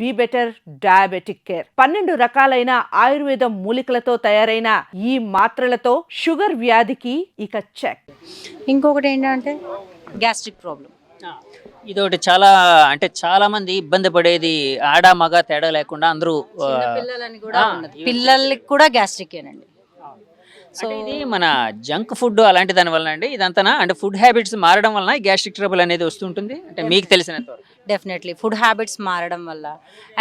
Be better diabetic care. 12 రకాలైన ఆయుర్వేద మూలికలతో తయారైన ఈ మాత్రలతో షుగర్ వ్యాధికి ఇక చెక్. ఇంకొకటి ఏంటంటే గ్యాస్ట్రిక్ ప్రాబ్లం. ఇదొకటి చాలా మంది ఇబ్బంది పడేది, ఆడ మగ తేడా లేకుండా అందరూ పిల్లలని కూడా ఉన్నది, పిల్లలకి కూడా గ్యాస్ట్రికేనండి. సో ఇది మన జంక్ ఫుడ్ అలాంటి దాని వల్ల అండి ఇదంతా, అంటే ఫుడ్ హ్యాబిట్స్ మారడం వలన గ్యాస్ట్రిక్ ట్రబుల్ అనేది వస్తుంటుంది అంటే మీకు తెలిసినంత. డెఫినెట్లీ ఫుడ్ హ్యాబిట్స్ మారడం వల్ల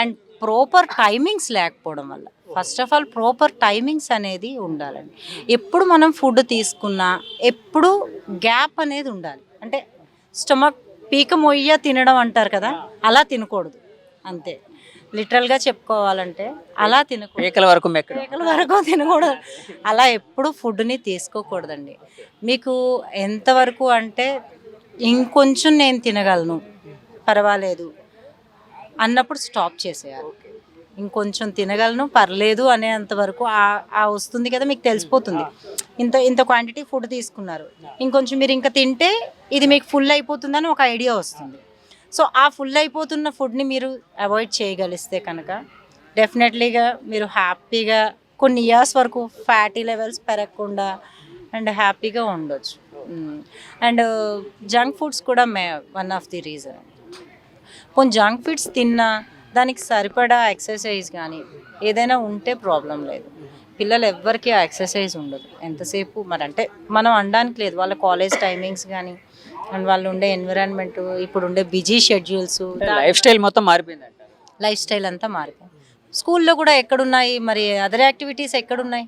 అండ్ ప్రాపర్ టైమింగ్స్ లేకపోవడం వల్ల. First of all proper timings అనేది ఉండాలండి. ఎప్పుడు మనం ఫుడ్ తీసుకున్నా ఎప్పుడు గ్యాప్ అనేది ఉండాలి. అంటే స్టమక్ పీక మొయ్య తినడం అంటారు కదా, అలా తినకూడదు. అంతే, లిటరల్గా చెప్పుకోవాలంటే అలా తినకూడదు, పీకల వరకు తినకూడదు. అలా ఎప్పుడు ఫుడ్ని తీసుకోకూడదండి. మీకు ఎంతవరకు అంటే ఇంకొంచెం నేను తినగలను పర్వాలేదు అన్నప్పుడు స్టాప్ చేసేయాలి. ఇంకొంచెం తినగలను పర్లేదు అనేంతవరకు వస్తుంది కదా, మీకు తెలిసిపోతుంది. ఇంత క్వాంటిటీ ఫుడ్ తీసుకున్నారు, ఇంకొంచెం మీరు ఇంకా తింటే ఇది మీకు ఫుల్ అయిపోతుందని ఒక ఐడియా వస్తుంది. సో ఆ ఫుల్ అయిపోతున్న ఫుడ్ని మీరు అవాయిడ్ చేయగలిస్తే కనుక డెఫినెట్లీగా మీరు హ్యాపీగా కొన్ని ఇయర్స్ వరకు ఫ్యాటీ లెవెల్స్ పెరగకుండా అండ్ హ్యాపీగా ఉండొచ్చు. అండ్ జంక్ ఫుడ్స్ కూడా వన్ ఆఫ్ ది రీజన్. కొన్ని జంక్ ఫుడ్స్ తిన్నా దానికి సరిపడా ఎక్సర్సైజ్ కానీ ఏదైనా ఉంటే ప్రాబ్లం లేదు. పిల్లలు ఎవ్వరికి ఆ ఎక్సర్సైజ్ ఉండదు ఎంతసేపు. మరి అంటే మనం అనడానికి లేదు, వాళ్ళ కాలేజ్ టైమింగ్స్ కానీ అండ్ వాళ్ళు ఉండే ఎన్విరాన్మెంట్, ఇప్పుడు ఉండే బిజీ షెడ్యూల్స్, లైఫ్ స్టైల్ మొత్తం మారిపోయింది. లైఫ్ స్టైల్ అంతా మారిపోయింది. స్కూల్లో కూడా ఎక్కడున్నాయి మరి అదర్ యాక్టివిటీస్, ఎక్కడున్నాయి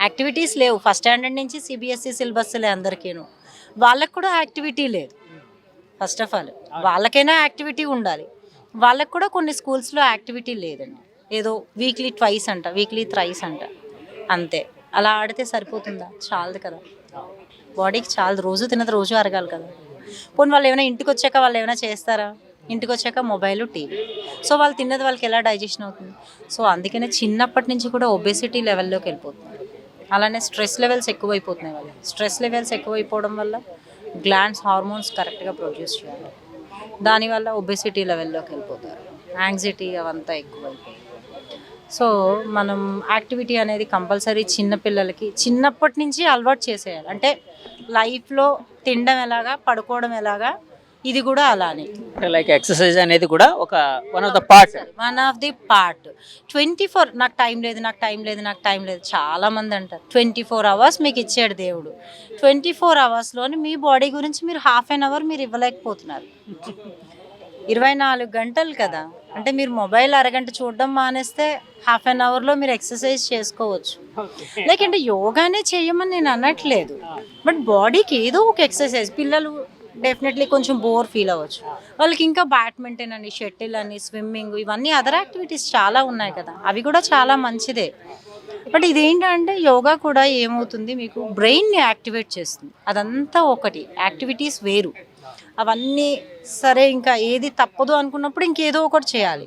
యాక్టివిటీస్ లేవు. ఫస్ట్ స్టాండర్డ్ నుంచి సిబిఎస్ఈ సిలబస్లే అందరికీను, వాళ్ళకు కూడా యాక్టివిటీ లేదు. ఫస్ట్ ఆఫ్ ఆల్ వాళ్ళకైనా యాక్టివిటీ ఉండాలి, వాళ్ళకు కూడా కొన్ని స్కూల్స్లో యాక్టివిటీ లేదండి. ఏదో వీక్లీ ట్వైస్ అంట, వీక్లీ థ్రైస్ అంట, అంతే. అలా ఆడితే సరిపోతుందా? చాలదు కదా, బాడీకి చాలదు. రోజు తినదు, రోజు అరగాలి కదా. పోనీ వాళ్ళు ఏమైనా ఇంటికి వచ్చాక వాళ్ళు ఏమైనా చేస్తారా? ఇంటికి వచ్చాక మొబైల్, టీవీ. సో వాళ్ళు తిన్నది వాళ్ళకి ఎలా డైజెషన్ అవుతుంది? సో అందుకనే చిన్నప్పటి నుంచి కూడా ఒబెసిటీ లెవెల్లోకి వెళ్ళిపోతుంది. అలానే స్ట్రెస్ లెవెల్స్ ఎక్కువైపోతున్నాయి. వాళ్ళు స్ట్రెస్ లెవెల్స్ ఎక్కువైపోవడం వల్ల గ్లాండ్స్ హార్మోన్స్ కరెక్ట్గా ప్రొడ్యూస్ చేయాలి, దానివల్ల ఒబెసిటీ లెవెల్లోకి వెళ్ళిపోతారు. యాంగ్జైటీ అవంతా ఎక్కువైపోయి. సో మనం యాక్టివిటీ అనేది కంపల్సరీ చిన్నపిల్లలకి చిన్నప్పటి నుంచి అలవాటు చేసేయాలి. అంటే లైఫ్లో తినడం ఎలాగా, పడుకోవడం ఎలాగా, ఇది కూడా అలానే. లైక్ ఎక్సర్సైజ్ అనేది కూడా ఒక వన్ ఆఫ్ ది పార్ట్. 24 నాకు టైం లేదు చాలా మంది అంటారు. 24 అవర్స్ మీకు ఇచ్చాడు దేవుడు. 24 అవర్స్లోని మీ బాడీ గురించి మీరు హాఫ్ అన్ అవర్ మీరు ఇవ్వలేకపోతున్నారు. 24 గంటలు కదా, అంటే మీరు మొబైల్ అరగంట చూడడం మానేస్తే హాఫ్ అన్ అవర్లో మీరు ఎక్సర్సైజ్ చేసుకోవచ్చు. లైక్ అంటే యోగానే చేయమని నేను అనట్లేదు, బట్ బాడీకి ఏదో ఒక ఎక్సర్సైజ్. పిల్లలు డెఫినెట్లీ కొంచెం బోర్ ఫీల్ అవ్వచ్చు, వాళ్ళకి ఇంకా బ్యాడ్మింటన్ అని, షటిల్ అని, స్విమ్మింగ్, ఇవన్నీ అదర్ యాక్టివిటీస్ చాలా ఉన్నాయి కదా, అవి కూడా చాలా మంచిదే. బట్ ఇదేంటంటే యోగా కూడా ఏమవుతుంది, మీకు బ్రెయిన్ని యాక్టివేట్ చేస్తుంది. అదంతా ఒకటి, యాక్టివిటీస్ వేరు. అవన్నీ సరే, ఇంకా ఏది తప్పదు అనుకున్నప్పుడు ఇంకేదో ఒకటి చేయాలి.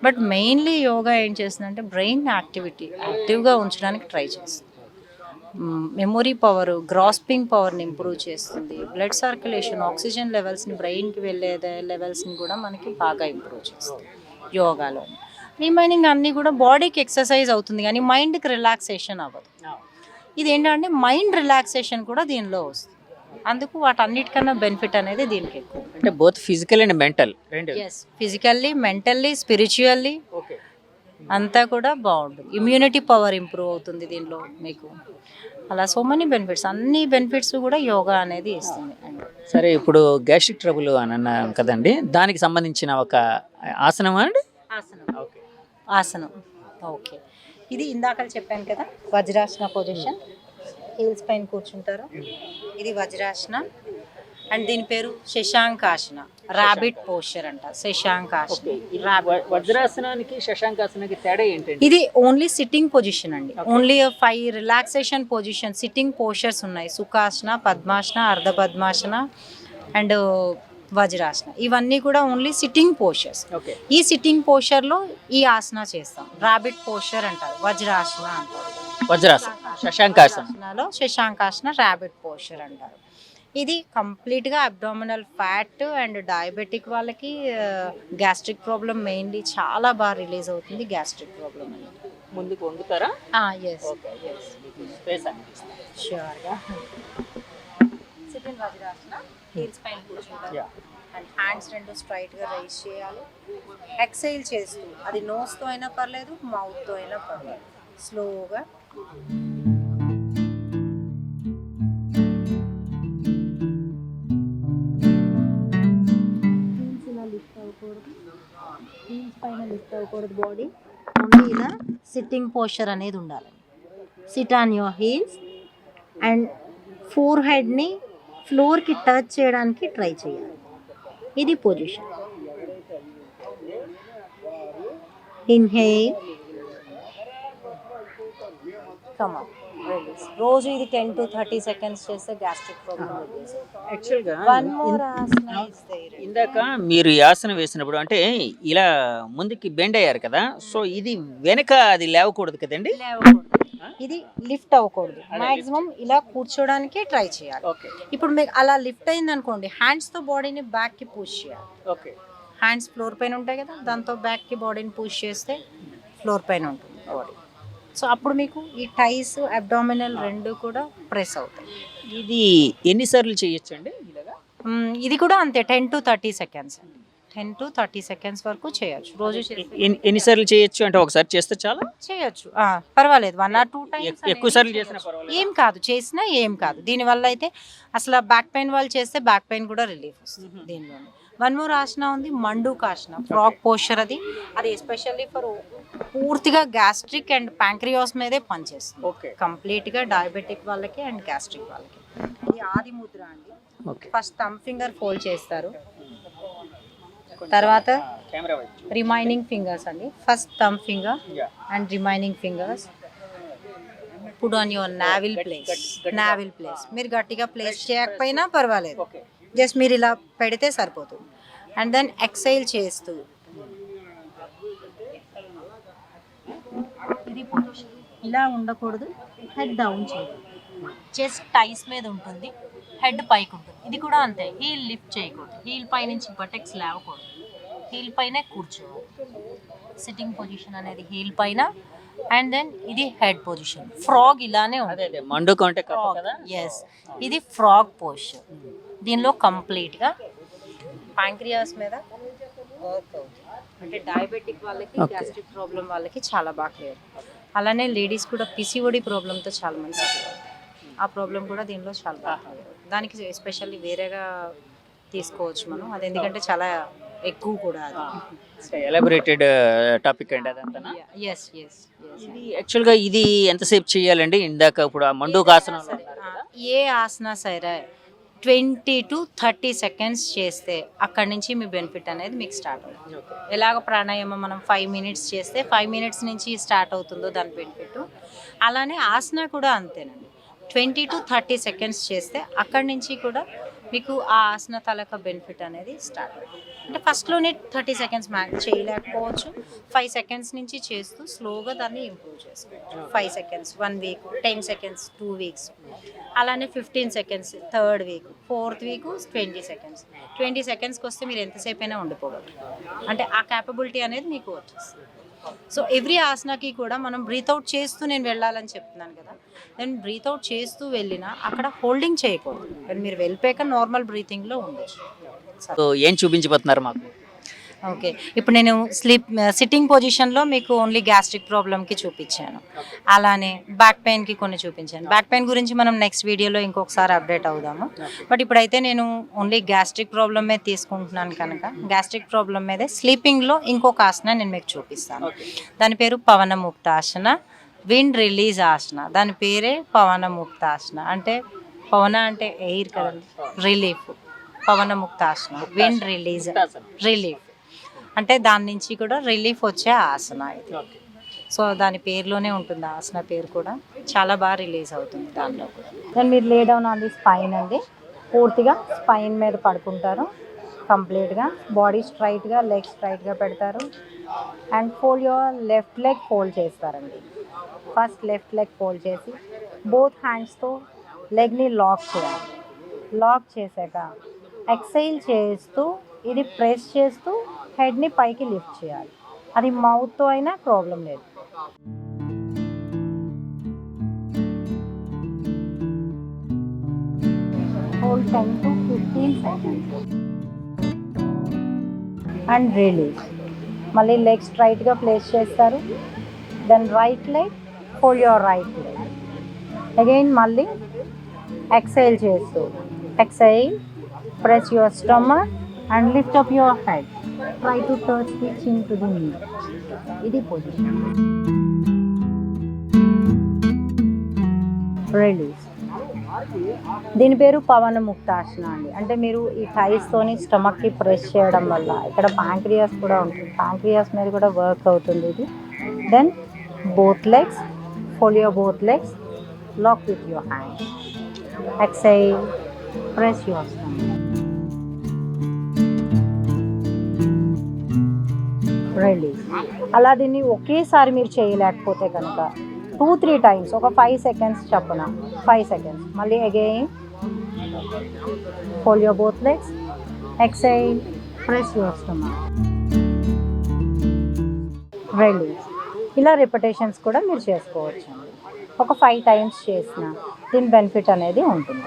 బట్ మెయిన్లీ యోగా ఏం చేస్తుందంటే బ్రెయిన్ యాక్టివ్గా ఉంచడానికి ట్రై చేస్తుంది. మెమొరీ పవర్, గ్రాస్పింగ్ పవర్ని ఇంప్రూవ్ చేస్తుంది. బ్లడ్ సర్క్యులేషన్, ఆక్సిజన్ లెవెల్స్ని, బ్రెయిన్కి వెళ్ళే లెవెల్స్ని కూడా మనకి బాగా ఇంప్రూవ్ చేస్తుంది యోగాలో. రిమైనింగ్ అన్నీ కూడా బాడీకి ఎక్సర్సైజ్ అవుతుంది కానీ మైండ్కి రిలాక్సేషన్ అవ్వదు. ఇదేంటంటే మైండ్ రిలాక్సేషన్ కూడా దీనిలో వస్తుంది. అందుకు వాటన్నిటికన్నా బెనిఫిట్ అనేది దీనికి ఎక్కువ. అంటే both physical and mental. Yes, physically, mentally, spiritually అంతా కూడా బాగుంటుంది. ఇమ్యూనిటీ పవర్ ఇంప్రూవ్ అవుతుంది దీనిలో మీకు. అలా సో మెనీ బెనిఫిట్స్, అన్ని బెనిఫిట్స్ కూడా యోగా అనేది ఇస్తుంది. సరే, ఇప్పుడు గ్యాస్ట్రిక్ ట్రబుల్ అని అన్నాం కదండి, దానికి సంబంధించిన ఒక ఆసనం అండి. ఆసనం ఓకే. ఇది ఇందాక చెప్పాను కదా, వజ్రాసన పొజిషన్. హీల్స్ పైన కూర్చుంటారు, ఇది వజ్రాసన. అండ్ దీని పేరు శశాంకాసన, రాబిట్ పోస్చర్ అంట. శశాంకాసన, వజ్రాసనానికి శశాంకాసనానికి తేడా ఏంటండి? ఇది ఓన్లీ సిట్టింగ్ పొజిషన్ అండి. Only 5 relaxation position sitting postures ఉన్నాయి. సుఖాసన, పద్మాసన, అర్ధ పద్మాసన అండ్ వజ్రాసన. ఇవన్నీ కూడా ఓన్లీ సిట్టింగ్ పోస్చర్స్. ఈ సిట్టింగ్ పోస్చర్లో ఈ ఆసన చేస్తాం. రాబిట్ పోస్చర్ అంటారు, వజ్రాసన అంటారు. వజ్రాసన, శశాంకాసనలో శశాంకాసన, రాబిట్ పోస్చర్ అంటారు. ఇది కంప్లీట్గా అబ్డామినల్ ఫ్యాట్ అండ్ డయాబెటిక్ వాళ్ళకి గ్యాస్ట్రిక్ ప్రాబ్లం మెయిన్లీ చాలా బాగా రిలీజ్ అవుతుంది గ్యాస్ట్రిక్ ప్రాబ్లం అనేది. ముందుకు వంగుతారా? ఎస్ ఎస్ స్పేస్ అనిపిస్తుంది. ష్యూర్గా. సిట్ ఇన్ వజ్రాసన, హీల్స్ పైన కూర్చుంటారు Yeah. అండ్ హ్యాండ్స్ రెండు స్ట్రైట్గా రైజ్ చేయాలి. ఎక్సైల్ చేస్తూ, అది నోస్తో అయినా పర్లేదు, మౌత్తో అయినా పర్లేదు, స్లోగా. హీల్స్ పైన లిఫ్ట్ అవ్వకూడదు బాడీ, ఓన్లీ ఇలా సిట్టింగ్ పోస్చర్ అనేది ఉండాలి. Sit on your heels and ఫోర్ హెడ్ని ఫ్లోర్కి టచ్ చేయడానికి ట్రై చేయాలి. ఇది position. Inhale, come on, release. రోజు ఇది 10 to 30 seconds చేస్తే గ్యాస్ట్రిక్ ప్రాబ్లం రిలీజ్. యాక్చువల్గా one more asana is there. ఇందాక మీరు ఈ ఆసనం వేసినప్పుడు అంటే ఇలా ముందుకి బెండ్ అయ్యారు కదా, సో ఇది వెనక అది లేవకూడదు కదండి? లేవకూడదు, ఇది లిఫ్ట్ అవ్వకూడదు. మాక్సిమం ఇలా కూర్చోడానికి ట్రై చేయాలి. ఓకే ఇప్పుడు మీకు అలా లిఫ్ట్ అయింది అనుకోండి, హ్యాండ్స్తో బాడీని బ్యాక్కి పుష్ చేయాలి. ఓకే. హ్యాండ్స్ ఫ్లోర్ పైన ఉంటాయి కదా, దాంతో బ్యాక్కి బాడీని పుష్ చేస్తే ఫ్లోర్ పైన ఉంటుంది బాడీ. సో అప్పుడు మీకు ఈ టైస్ అబ్డామినల్ రెండు కూడా ప్రెస్ అవుతాయి. ఇది ఎన్నిసార్లు చేయొచ్చు అండి ఇలాగా? ఇది కూడా అంతే, 10 to 30 seconds అండి. 10 to 30 seconds వరకు చేయొచ్చు. రోజు ఎన్నిసార్లు చేయొచ్చు అంటే ఒకసారి చేస్తే చాలా చేయొచ్చు, పర్వాలేదు. 1 or 2 times ఎక్కువ సార్లు చేసినా పర్వాలేదు, ఏం కాదు, చేసినా ఏం కాదు. దీనివల్ల అయితే అసలు బ్యాక్ పెయిన్ వాళ్ళు చేస్తే బ్యాక్ పెయిన్ కూడా రిలీఫ్ వస్తుంది దీనిలో. వన్ మోర్ ఆసన ఉంది, మండూకాసన, ఫ్రాగ్ పోస్చర్. అది ఎస్పెషల్లీ ఫర్ పూర్తిగా గ్యాస్ట్రిక్ అండ్ ప్యాంక్రియాస్ మీదే పనిచేస్తుంది. ఓకే. కంప్లీట్గా డయాబెటిక్ వాళ్ళకి అండ్ గ్యాస్ట్రిక్ వాళ్ళకి. ఇది ఆది ముద్ర అండి. ఫస్ట్ థంబ్ ఫింగర్ ఫోల్డ్ చేస్తారు, తర్వాత రిమైనింగ్ ఫింగర్స్ అండి. First thumb finger and remaining fingers put on your నావిల్ place. నావిల్ place మీరు గట్టిగా ప్లేస్ చేయకపోయినా పర్వాలేదు, జస్ట్ మీరు ఇలా పెడితే సరిపోతుంది. అండ్ దెన్ ఎక్సైల్ చేస్తూ, ఇది పొజిషన్. ఇలా ఉండకూడదు, హెడ్ డౌన్ చేయాలి. చెస్ట్ టైస్ మీద ఉంటుంది, హెడ్ పైకి ఉంటుంది. ఇది కూడా అంతే, హీల్ లిఫ్ట్ చేయకూడదు, హీల్ పై నుంచి బటెక్స్ లేవకూడదు, హీల్ పైనే కూర్చోవాలి. సిట్టింగ్ పొజిషన్ అనేది హీల్ పైన. అండ్ దెన్ ఇది హెడ్ పొజిషన్. ఫ్రాగ్ ఇలానే ఉంటుంది, ఎస్. ఇది ఫ్రాగ్ పోస్చర్. దీనిలో కంప్లీట్గా ప్యాంక్రియాస్ మీద వర్క్ అవుతుంది. అంటే డయాబెటిక్ వాళ్ళకి, గ్యాస్ట్రిక్ ప్రాబ్లం వాళ్ళకి చాలా బాగా క్లియర్. అలానే లేడీస్ కూడా పిసిఓడి ప్రాబ్లంతో చాలా మంది సఫర్. ఆ ప్రాబ్లం కూడా దీనిలో చాలా బాగా క్లియర్. దానికి ఎస్పెషల్లీ వేరేగా తీసుకోవచ్చు మనం, అది ఎందుకంటే చాలా ఎక్కువ కూడా. అది ఎలాబొరేటెడ్ టాపిక్ అండి అదంతా. Yes yes yes. ఇది యాక్చువల్గా ఇది ఎంతసేపు చేయాలండి? ఇందాక ఇప్పుడు ఆ మండూకాసనం ఏ ఆసన సరే 20 to 30 seconds చేస్తే అక్కడి నుంచి మీ బెనిఫిట్ అనేది మీకు స్టార్ట్ అవుతుంది. ఎలాగ ప్రాణాయామం మనం 5 minutes చేస్తే 5 minutes నుంచి స్టార్ట్ అవుతుందో దాని బెనిఫిట్, అలానే ఆసన కూడా అంతేనండి. 20 to 30 seconds చేస్తే అక్కడి నుంచి కూడా మీకు ఆ ఆసన తాలూకా బెనిఫిట్ అనేది స్టార్ట్ అవుతుంది. అంటే ఫస్ట్లోనే 30 seconds చేయలేకపోవచ్చు, 5 seconds నుంచి చేస్తూ స్లోగా దాన్ని ఇంప్రూవ్ చేసుకోవచ్చు. 5 seconds 1 week, 10 seconds 2 weeks, అలానే 15 seconds 3rd week, 4th week 20 seconds. 20 secondsకి వస్తే మీరు ఎంతసేపు అయినా ఉండిపోగలరు. అంటే ఆ క్యాపబిలిటీ అనేది మీకు వచ్చేస్తుంది. సో ఎవ్రీ ఆసనకి కూడా మనం బ్రీత్ అవుట్ చేస్తూ నేను వెళ్ళాలని చెప్తున్నాను కదా, నేను బ్రీత్ అవుట్ చేస్తూ వెళ్ళినా అక్కడ హోల్డింగ్ చేయకూడదు. మీరు వెళ్ళిపోయాక నార్మల్ బ్రీతింగ్లో ఉండొచ్చు. సో ఏం చూపించబోతున్నారు మాకు? ఓకే, ఇప్పుడు నేను సిట్టింగ్ పొజిషన్లో మీకు ఓన్లీ గ్యాస్ట్రిక్ ప్రాబ్లమ్కి చూపించాను, అలానే బ్యాక్ పెయిన్కి కొన్ని చూపించాను. బ్యాక్ పెయిన్ గురించి మనం నెక్స్ట్ వీడియోలో ఇంకొకసారి అప్డేట్ అవుదాము. బట్ ఇప్పుడైతే నేను ఓన్లీ గ్యాస్ట్రిక్ ప్రాబ్లమ్ మీద తీసుకుంటున్నాను కనుక గ్యాస్ట్రిక్ ప్రాబ్లమ్ మీదే స్లీపింగ్లో ఇంకొక ఆసన నేను మీకు చూపిస్తాను. దాని పేరు పవనముక్తాసన, విండ్ రిలీజ్ ఆసన. దాని పేరే పవనముక్తాసన. అంటే పవన అంటే ఎయిర్ కదండి, relief. Pawanmuktasana, wind release, relief అంటే దాని నుంచి కూడా రిలీఫ్ వచ్చే ఆసన ఇది. సో దాని పేరులోనే ఉంటుంది, ఆసన పేరు కూడా చాలా బాగా రిలీజ్ అవుతుంది దానిలో కూడా. దెన్ మీరు lay down on the spine అండి. పూర్తిగా స్పైన్ మీద పడుకుంటారు, కంప్లీట్గా బాడీ స్ట్రైట్గా, లెగ్ స్ట్రైట్గా పెడతారు. And fold your left leg fold చేస్తారండి. ఫస్ట్ లెఫ్ట్ లెగ్ ఫోల్డ్ చేసి బోత్ హ్యాండ్స్తో లెగ్ని లాక్ చేయాలి. లాక్ చేశాక ఎక్సైల్ చేస్తూ ఇది ప్రెస్ చేస్తూ హెడ్ని పైకి లిఫ్ట్ చేయాలి. అది మౌత్తో అయినా ప్రాబ్లం లేదు. Hold 10 to 15 seconds and release. మళ్ళీ లెగ్ స్ట్రైట్గా ప్లేస్ చేస్తారు. Then right leg, hold your right leg. Again మళ్ళీ ఎక్సైల్ చేస్తూ exhale, press your stomach and lift up your head. Try to touch the chin to the knee. ఇది position. Release. దీని పేరు పవన ముక్తాసన అండి. అంటే మీరు ఈ థైస్తోని స్టమక్కి ప్రెస్ చేయడం వల్ల ఇక్కడ ప్యాంక్రియాస్ కూడా ఉంటుంది. ప్యాంక్రియాస్ మీద కూడా వర్క్ అవుతుంది ఇది. Then both legs, hold your both legs, lock with your hand. Exhale, press your stomach. Release. అలా దీన్ని ఒకేసారి మీరు చేయలేకపోతే కనుక 2-3 టైమ్స్ ఒక 5 seconds చప్పున 5 seconds. మళ్ళీ again hold your both legs, exhale, press your stomach, release. ఇలా రిపిటేషన్స్ కూడా మీరు చేసుకోవచ్చు. ఒక 5 times చేసిన దీని బెనిఫిట్ అనేది ఉంటుంది.